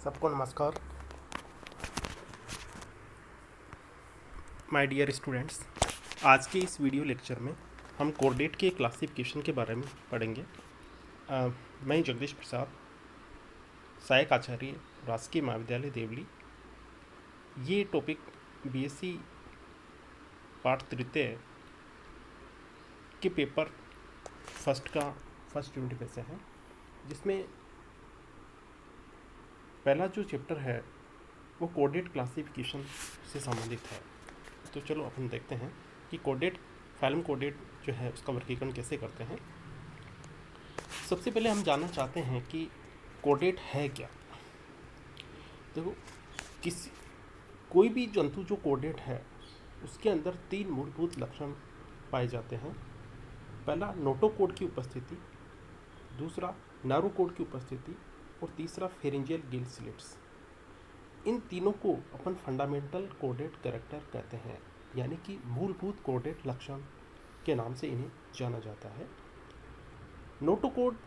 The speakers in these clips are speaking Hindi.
सबको नमस्कार। माय डियर स्टूडेंट्स, आज के इस वीडियो लेक्चर में हम कोर्डेट के क्लासिफिकेशन के बारे में पढ़ेंगे। मैं जगदीश प्रसाद, सहायक आचार्य, राजकीय महाविद्यालय देवली। ये टॉपिक बीएससी पाठ तृतीय के पेपर फर्स्ट यूनिट में से है, जिसमें पहला जो चैप्टर है वो कोर्डेट क्लासिफिकेशन से संबंधित है। तो चलो अपन देखते हैं कि कोर्डेट, फाइलम कोर्डेट जो है उसका वर्गीकरण कैसे करते हैं। सबसे पहले हम जानना चाहते हैं कि कोर्डेट है क्या। देखो, कोई भी जंतु जो कोर्डेट है उसके अंदर 3 मूलभूत लक्षण पाए जाते हैं। पहला नोटोकोड की उपस्थिति, दूसरा नारोकोड की उपस्थिति और तीसरा फेरिंजियल गिल स्लिट्स। इन तीनों को अपन फंडामेंटल कोर्डेट कैरेक्टर कहते हैं, यानी कि मूलभूत कोर्डेट लक्षण के नाम से इन्हें जाना जाता है। नोटोकोड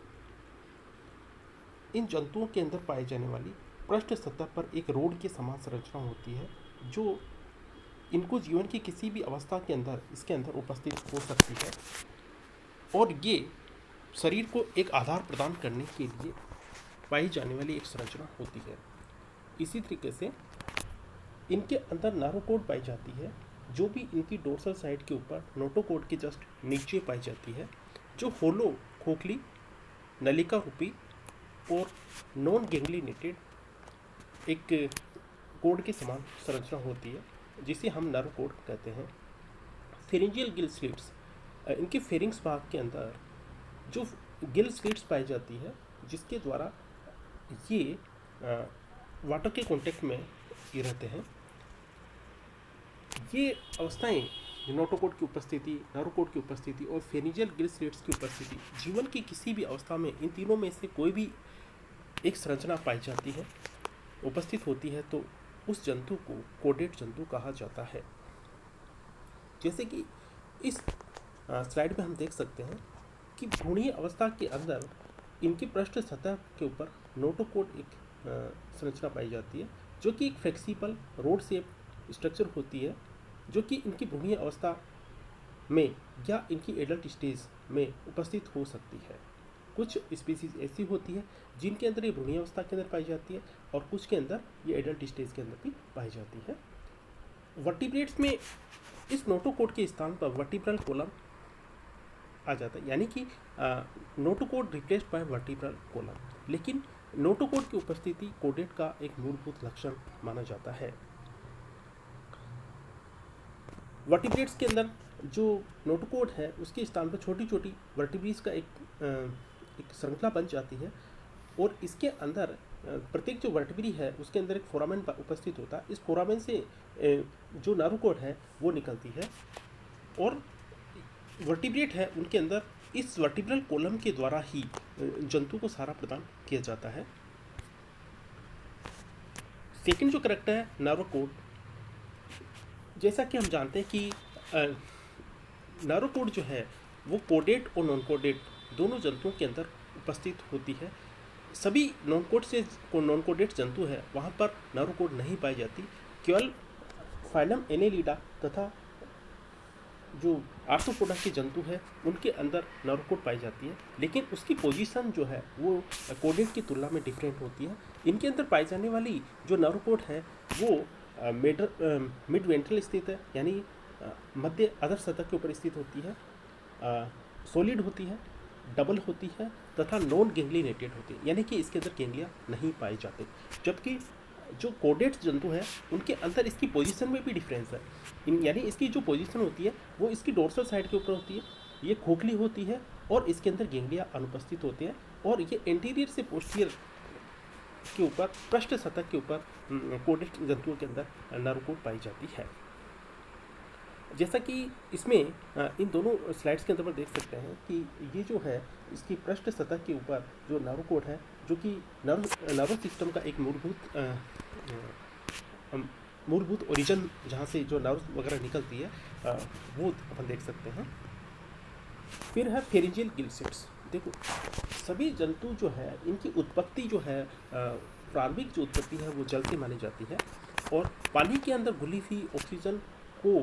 इन जंतुओं के अंदर पाई जाने वाली पृष्ठ सतह पर एक रोड के समान संरचना होती है, जो इनको जीवन की किसी भी अवस्था के अंदर इसके अंदर उपस्थित हो सकती है, और ये शरीर को एक आधार प्रदान करने के लिए पाई जाने वाली एक संरचना होती है। इसी तरीके से इनके अंदर नारोकोड पाई जाती है, जो भी इनकी डोर्सल साइड के ऊपर नोटोकोड के जस्ट नीचे पाई जाती है, जो होलो, खोखली, नलिका रूपी और नॉन गैंग्लिनेटेड एक कोड के समान संरचना होती है, जिसे हम नारोकोड कहते हैं। फेरिंजियल गिल स्लिट्स, इनके फेरिंग्स भाग के अंदर जो गिल स्लिट्स पाई जाती है, जिसके द्वारा ये वाटर के कांटेक्ट में ये रहते हैं। ये अवस्थाएं, नोटोकोड की उपस्थिति, नारोकोड की उपस्थिति और फेरिंजियल गिल स्लिट्स की उपस्थिति, जीवन की किसी भी अवस्था में इन तीनों में से कोई भी एक संरचना पाई जाती है, उपस्थित होती है, तो उस जंतु को कोर्डेट जंतु कहा जाता है। जैसे कि इस स्लाइड में हम देख सकते हैं कि भ्रूणीय अवस्था के अंदर इनकी पृष्ठ सतह के ऊपर नोटोकोड एक संरचना पाई जाती है, जो कि एक फ्लेक्सिबल रोड शेप स्ट्रक्चर होती है, जो कि इनकी भ्रूणीय अवस्था में या इनकी एडल्ट स्टेज में उपस्थित हो सकती है। कुछ स्पीसीज ऐसी होती है जिनके अंदर ये भ्रूणीय अवस्था के अंदर पाई जाती है, और कुछ के अंदर ये एडल्ट स्टेज के अंदर भी पाई जाती है। वर्टिब्रेट्स में इस नोटोकोड के स्थान पर वर्टिब्रल कॉलम आ जाता है, यानी कि notochord replaced by vertebral column. लेकिन नोटोकोड की उपस्थिति कोर्डेट का एक मूलभूत लक्षण माना जाता है। वर्टिब्रेट्स के अंदर जो नोटोकोड है उसके स्थान पर छोटी छोटी वर्टिब्रीज का एक श्रृंखला बन जाती है, और इसके अंदर प्रत्येक जो वर्टिब्री है उसके अंदर एक फोरामेन उपस्थित होता है। इस फोरामेन से जो नारोकोड है वो निकलती है, और वर्टिब्रेट है उनके अंदर इस वर्टिब्रल कॉलम के द्वारा ही जंतु को सहारा प्रदान किया जाता है। सेकंड जो कैरेक्टर है नारोकोड, जैसा कि हम जानते हैं कि नारोकोड जो है वो कोर्डेट और नॉन कोर्डेट दोनों जंतुओं के अंदर उपस्थित होती है। सभी नॉन कोर्डेट जंतु है वहाँ पर नारोकोड नहीं पाई जाती। केवल फाइलम एनेलिडा तथा जो आर्थ्रोपोडा के जंतु है उनके अंदर नारोकोड पाई जाती है, लेकिन उसकी पोजीशन जो है वो कोर्डेट की तुलना में डिफरेंट होती है। इनके अंदर पाई जाने वाली जो नारोकोड है वो मिड वेंट्रल स्थित है, यानी मध्य अधर सतह के ऊपर स्थित होती है, सॉलिड होती है, डबल होती है तथा नॉन गैंग्लिनेटेड होती है, यानी कि इसके अंदर गैंग्लिया नहीं पाए जाते। जबकि जो कोर्डेट जंतु है उनके अंदर इसकी पोजीशन में भी डिफरेंस है। यानी इसकी जो पोजीशन होती है वो इसकी डोर्सल साइड के ऊपर होती है, ये खोखली होती है और इसके अंदर गैंग्लिया अनुपस्थित होते हैं, और ये एंटीरियर से पोस्टीरियर के ऊपर पृष्ठ सतह के ऊपर कोर्डेट जंतुओं के अंदर नारोकोड पाई जाती है। जैसा कि इसमें इन दोनों स्लाइड्स के अंदर पर देख सकते हैं कि ये जो है इसकी पृष्ठ सतह के ऊपर जो नारोकोड है, जो कि नर्वस सिस्टम का एक मूलभूत ओरिजिन, जहाँ से जो नर्व्स वगैरह निकलती है, वो अपन देख सकते हैं। फिर है फेरिंजियल गिल स्लिट्स। देखो, सभी जंतु जो है इनकी उत्पत्ति जो है प्रारंभिक जो उत्पत्ति है वो जल से मानी जाती है, और पानी के अंदर घुली हुई ऑक्सीजन को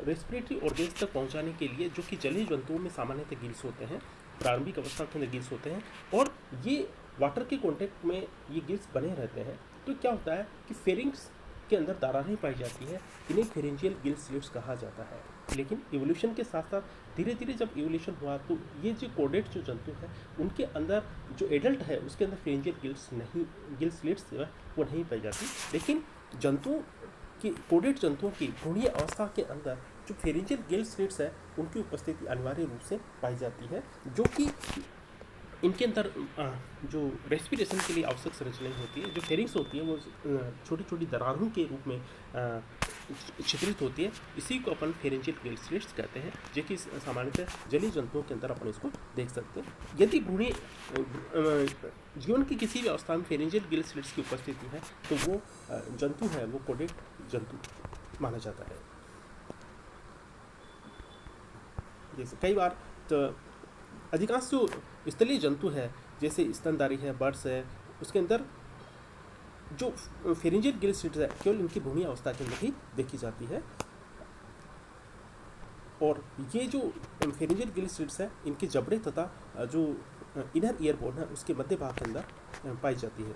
रेस्पिरेटरी ऑर्गेन्स तक पहुंचाने के लिए, जो कि जलीय जंतुओं में सामान्यतः गिल्स होते हैं, प्रारंभिक अवस्था के अंदर गिल्स होते हैं, और ये वाटर के कॉन्टेक्ट में ये गिल्स बने रहते हैं, तो क्या होता है कि फेरिंग्स के अंदर दरारें पाई जाती है, इन्हें फेरेंजियल गिल स्लिट्स कहा जाता है। लेकिन इवोल्यूशन के साथ साथ धीरे धीरे जब इवोल्यूशन हुआ तो ये जो कोडेट जो जंतु है उनके अंदर जो एडल्ट है उसके अंदर फेरेंजियल गिल स्लिट्स जो है वो नहीं पाई जाती, लेकिन जंतुओं की कोडेट जंतुओं की भ्रूणीय अवस्था के अंदर जो फेरेंजियल गिल स्लिट्स है उनकी उपस्थिति अनिवार्य रूप से पाई जाती है, जो कि इनके अंदर जो रेस्पिरेशन के लिए आवश्यक संरचनाएं होती है, जो फेरिंग्स होती है वो छोटी छोटी दरारों के रूप में छिद्रित होती है। इसी को अपन फेरेंजियल गिल स्लिट्स कहते हैं, जो कि सामान्यतः जलीय जंतुओं के अंदर अपन इसको देख सकते हैं। यदि भ्रूणीय जीवन की किसी भी अवस्था में फेरेंजियल गिल स्लिट्स की उपस्थिति है तो वो जंतु है वो कोडेट जंतु माना जाता है। जैसे कई बार तो अधिकांश जो स्थलीय जंतु है जैसे स्तनधारी है, बर्ड्स है, उसके अंदर जो फेरेंजियल गिल स्लिट्स है केवल इनकी भ्रूणीय अवस्था के अंदर ही देखी जाती है, और ये जो फेरेंजियल गिल स्लिट्स है इनके जबड़े तथा जो इनर ईयर बोन है उसके मध्य भाग के अंदर पाई जाती है।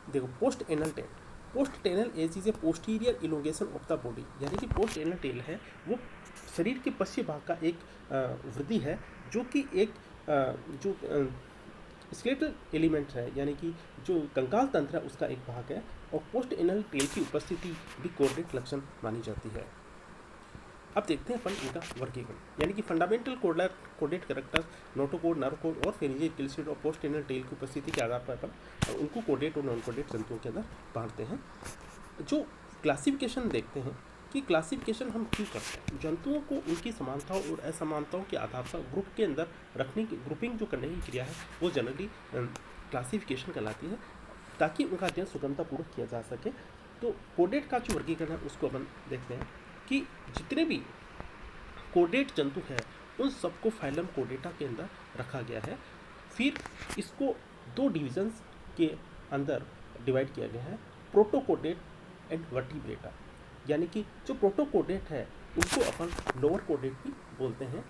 देखो post anal tail, post anal as is a posterior elongation of the body, यानी कि पोस्ट एनल टेल है वो शरीर के पश्चिम भाग का एक वृद्धि है, जो कि एक जो स्केलेटल एलिमेंट है, यानी कि जो कंकाल तंत्र है उसका एक भाग है, और पोस्ट एनल टेल की उपस्थिति भी कोडेट लक्षण मानी जाती है। अब देखते हैं अपन इनका वर्गीकरण, यानी कि फंडामेंटल कोडेट कैरेक्टर, नोटोकोड, नर्वकोड और फेरेंजियल गिल स्लिट और पोस्ट एनल टेल की उपस्थिति के आधार पर अपन उनको कोडेट और नॉन कोडेट जंतुओं के अंदर बांटते हैं। जो क्लासिफिकेशन देखते हैं कि क्लासिफिकेशन हम क्यों करते हैं, जंतुओं को उनकी समानताओं और असमानताओं के आधार पर ग्रुप के अंदर रखने की, ग्रुपिंग जो करने की क्रिया है वो जनरली क्लासिफिकेशन कहलाती है, ताकि उनका अध्ययन सुगमतापूर्वक किया जा सके। तो कोडेट का जो वर्गीकरण है उसको अपन देखते हैं कि जितने भी कोडेट जंतु है उन सबको फाइलम कोडेटा के अंदर रखा गया है। फिर इसको दो डिविजन्स के अंदर डिवाइड किया गया है, प्रोटोकोडेट एंड वर्टिब्रेटा, यानी कि जो प्रोटोकोडेट है उनको अपन लोअर कोडेट भी बोलते हैं,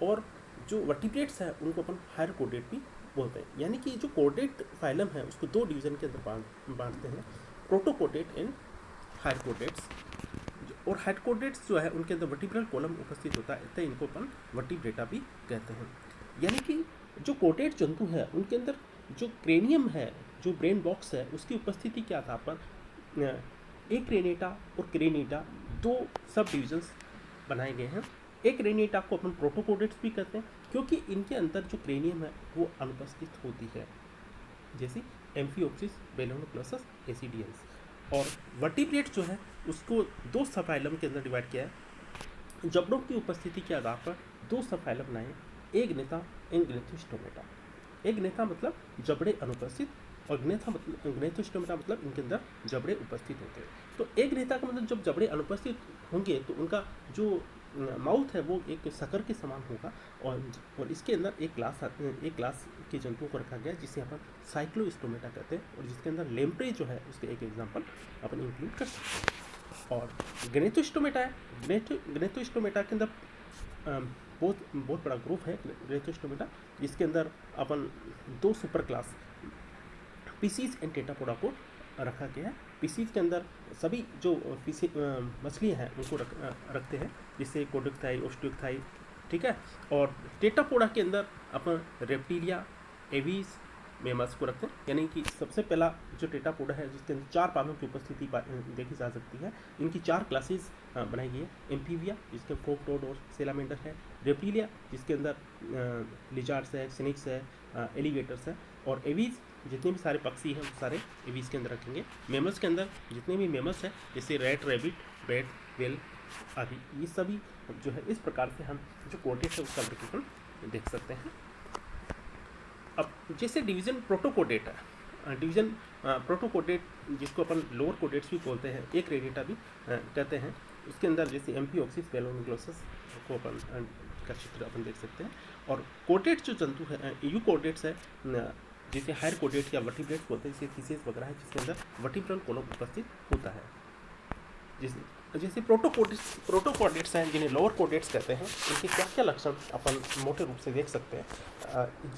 और जो वर्टिब्रेट्स है उनको अपन हायर कोडेट भी बोलते हैं। यानी कि जो कोडेट फाइलम है उसको दो डिवीजन के अंदर बांटते हैं, प्रोटोकोडेट एंड हायर कोडेट्स, और हायर कोडेट्स जो है उनके अंदर वर्टिब्रल कॉलम उपस्थित होता है, इसलिए इनको अपन वर्टिब्रेटा भी कहते हैं। यानी कि जो कोडेट जंतु है उनके अंदर जो क्रेनियम है, जो ब्रेन बॉक्स है, उसकी उपस्थिति के आधार पर एक क्रेनेटा और क्रेनीटा दो सब डिविजन्स बनाए गए हैं। एक क्रेनीटा को अपन प्रोटोकोडेट्स भी कहते हैं क्योंकि इनके अंदर जो क्रेनियम है वो अनुपस्थित होती है, जैसे एम्फिओप्सिस, बेलोनोप्लसस, एसिडियंस। और वर्टिब्रेट जो है उसको दो सब फाइलम के अंदर डिवाइड किया है, जबड़ों की उपस्थिति के आधार पर दो सब फाइलम बनाए, एक ग्नेथा, एक ग्नेथोस्टोमेटा। एक ग्नेथा मतलब जबड़े अनुपस्थित, और ग्नेथोस्टोमेटा मतलब इनके अंदर जबड़े उपस्थित होते हैं। तो एक ग्नेथा का मतलब जब जबड़े अनुपस्थित होंगे तो उनका जो माउथ है वो एक शकर के समान होगा, और इसके अंदर एक क्लास के जंतुओं को रखा गया जिसे अपन साइक्लोस्टोमेटा कहते हैं, और जिसके अंदर लेम्प्रे जो है उसके एक एग्जाम्पल अपन इंक्लूड कर सकते हैं। और ग्नेथोस्टोमेटा है, ग्नेथोस्टोमेटा के अंदर बहुत बड़ा ग्रुप है ग्नेथोस्टोमेटा, जिसके अंदर अपन दो सुपर क्लास पीसीज एंड टेटापोडा को रखा गया है। पीसीज के अंदर सभी जो मछलियाँ हैं उनको रखते हैं, जिससे कोडक्थाई, ओस्टियोक्थाई, ठीक है। और टेटापोडा के अंदर अपन रेप्टिलिया, एवीज, मेमस को रखते हैं, यानी कि सबसे पहला जो टेटापोडा है जिसके अंदर चार पादों की उपस्थिति देखी जा सकती है। इनकी चार क्लासेस बनाई गई है, एम्फीबिया जिसके फ्रोक्टोड और सेलामेंडर है, रेप्टिलिया जिसके अंदर लिजार्ड्स है, सिनिक्स है, एलिगेटर्स है, और एवीज जितने भी सारे पक्षी हैं वो सारे एवीज के अंदर रखेंगे। मेमल्स के अंदर जितने भी मेमल्स हैं जैसे रैट, रैबिट, बैट, वेल आदि, ये सभी जो है इस प्रकार से हम जो कोडेट है उसका वर्गीकरण देख सकते हैं। अब जैसे डिवीज़न प्रोटोकोडेट है, डिवीज़न प्रोटोकोडेट जिसको अपन लोअर कोडेट्स भी बोलते हैं, एक रेडिटा भी कहते हैं, उसके अंदर जैसे एम्फिओप्सिस, बेलोनोग्लोसस को अपन का चित्र अपन देख सकते हैं। और कोडेट जो जंतु है, यूकोडेट्स है, जिसे हायर कोडेट या वर्टिब्रेट्स बोलते हैं, जैसे फिशेस वगैरह है जिसके अंदर वर्टिब्रल कॉलम उपस्थित होता है। जैसे प्रोटोकोडेट्स हैं जिन्हें लोअर कोडेट्स कहते हैं, इनके क्या क्या लक्षण अपन मोटे रूप से देख सकते हैं।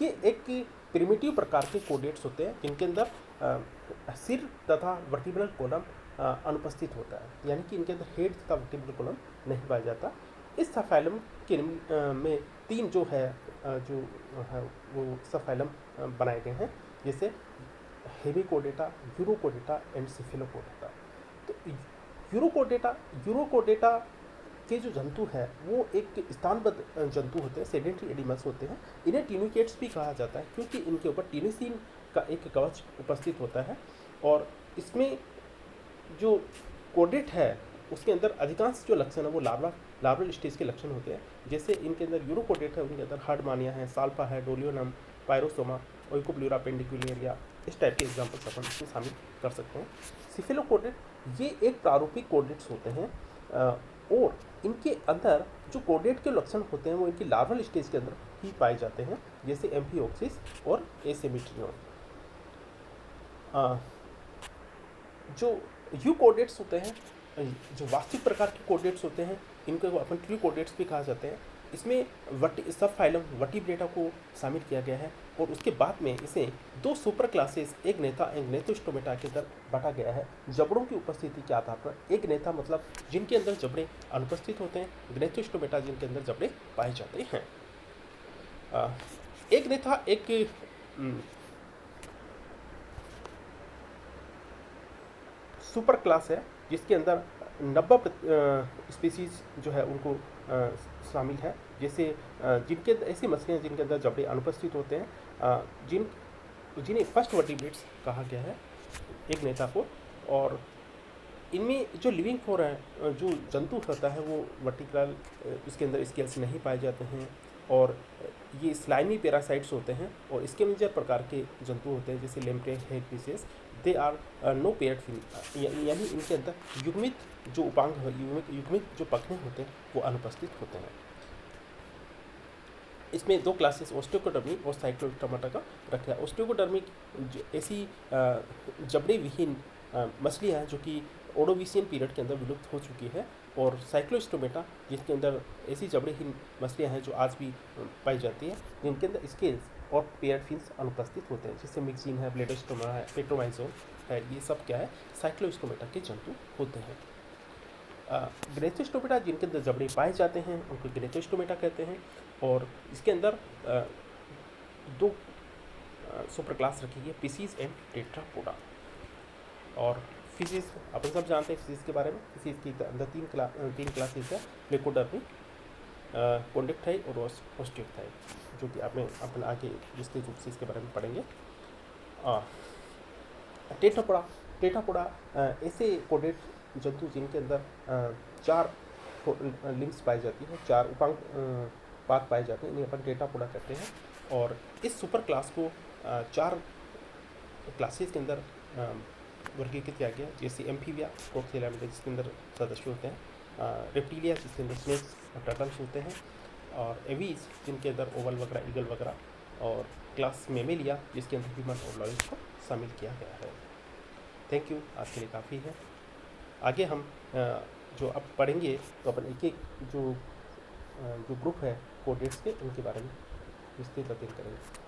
ये एक प्रिमिटिव प्रकार के कोडेट्स होते हैं जिनके अंदर सिर तथा वर्टिब्रल कॉलम अनुपस्थित होता है, यानी कि इनके अंदर हेड तथा वर्टिब्रल कॉलम नहीं पाया जाता। इस सबफाइलम के में 3 जो है वो सबफाइलम बनाए गए हैं, जैसे हेमिकोडेटा, यूरोकोडेटा एंड सिफेलोकोडेटा। तो यूरोकोडेटा के जो जंतु है वो एक स्थानबद्ध जंतु होते हैं, सेडेंटरी एनिमल्स होते हैं। इन्हें टिन्यूकेट्स भी कहा जाता है क्योंकि इनके ऊपर टिन्यूसिन का एक कवच उपस्थित होता है। और इसमें जो कोडेट है उसके अंदर अधिकांश जो लक्षण है वो लार्वल स्टेज के लक्षण होते हैं। जैसे इनके अंदर यूरोकोडेट है, उनके अंदर हार्डमानिया है, साल्पा है, डोलियोनम, पायरोसोमा, ओइकोप्लूरा पेंडिकुलेरिया, इस टाइप के एग्जाम्पल्स अपन इसमें शामिल कर सकते हैं। सिफेलोकोडेट ये एक प्रारूपिक कोडेट्स होते हैं और इनके अंदर जो कोडेट के लक्षण होते हैं वो इनकी लार्वल स्टेज के अंदर ही पाए जाते हैं, जैसे एम्फिओक्सिस और एसेमेट्रियन। जो यूकोडेट्स होते हैं, जो वास्तविक प्रकार के कोडेट्स होते हैं, इनको अपन ट्रू कोडेट्स भी कहा जाते हैं। इसमें सब फाइलम वर्टिब्रेटा को शामिल किया गया है और उसके बाद में इसे 2 सुपर क्लासेस, एक नेता एक ग्नेथोस्टोमेटा के अंदर बांटा गया है जबड़ों की उपस्थिति के आधार पर। एक नेता मतलब जिनके अंदर जबड़े अनुपस्थित होते हैं, ग्नेथोस्टोमेटा जिनके अंदर जबड़े पाए जाते हैं। एक नेता एक सुपर क्लास है जिसके अंदर 90 स्पीसीज जो है उनको शामिल है, जैसे जिनके ऐसी मछलियाँ जिनके अंदर जबड़े अनुपस्थित होते हैं, जिन्हें फर्स्ट वर्टिब्रेट्स कहा गया है एक नेता को। और इनमें जो लिविंग फॉर है जो जंतु होता है वो वर्टिकल, इसके अंदर स्केल्स नहीं पाए जाते हैं और ये स्लाइमी पैरासाइट्स होते हैं और स्कैवेंजर प्रकार के जंतु होते हैं, जैसे lamprey, hagfishes. They are no paired fin, यानी इनके अंदर युग्मित जो उपांग युग्मित जो पखने होते हैं वो अनुपस्थित होते हैं। इसमें 2 क्लासेस ओस्टियोकोडर्मी और साइक्लोस्टोमाटा का रखा है। ओस्टियोकोडर्मी ऐसी जबड़े विहीन मछलियाँ हैं जो कि ओडोविशियन पीरियड के अंदर विलुप्त हो चुकी है, और साइक्लोस्टोमेटा जिसके अंदर ऐसी जबड़ेहीन मछलियाँ हैं जो आज भी पाई जाती है, जिनके अंदर स्केल्स और पेयर्ड फिन्स अनुपस्थित होते हैं, जैसे मिक्सिन है, ब्लेडोस्टोमा है, पेट्रोमाइजोन है। ये सब क्या है, साइक्लोस्टोमेटा के जंतु होते हैं। ग्नेथोस्टोमेटा जिनके अंदर जबड़े पाए जाते हैं उनको ग्नेथोस्टोमेटा कहते हैं। और इसके अंदर 2 सुपर क्लास रखी है, पिसीज एंड टेट्रापोडा। और फिशेस अपन सब जानते हैं फिशेस के बारे में। फिशेस के अंदर 3 क्लासेस है, लेकोडर्मी, कॉन्डेक्टाइल और ओस्टियोक्टाइल, जो कि अपन आगे विस्तृत रूप से इसके बारे में पढ़ेंगे। टेट्रापोडा ऐसे कोडेट जंतु जिनके अंदर 4 लिंक्स पाई जाती है, 4 उपांग पात पाए जाते हैं, इन्हें अपन टेट्रापोडा कहते हैं। और इस सुपर क्लास को 4 क्लासेस के अंदर वर्गीकृत किया गया, जैसे एम्फीबिया, कोक्सिलामिडा जिसके अंदर सदस्य होते हैं, रेप्टिलिया जिसके अंदर स्नेक्स और टर्टल्स होते हैं, और एवीज जिनके अंदर ओवल वगैरह, ईगल वगैरह, और क्लास मेमेलिया जिसके अंदर ह्यूमन और लॉयंस को शामिल किया गया है। थैंक यू, आज के लिए काफ़ी है। आगे हम जो अब पढ़ेंगे तो अपन एक जो ग्रुप है कोडेट्स के, उनके बारे में विस्तृत अध्ययन करेंगे।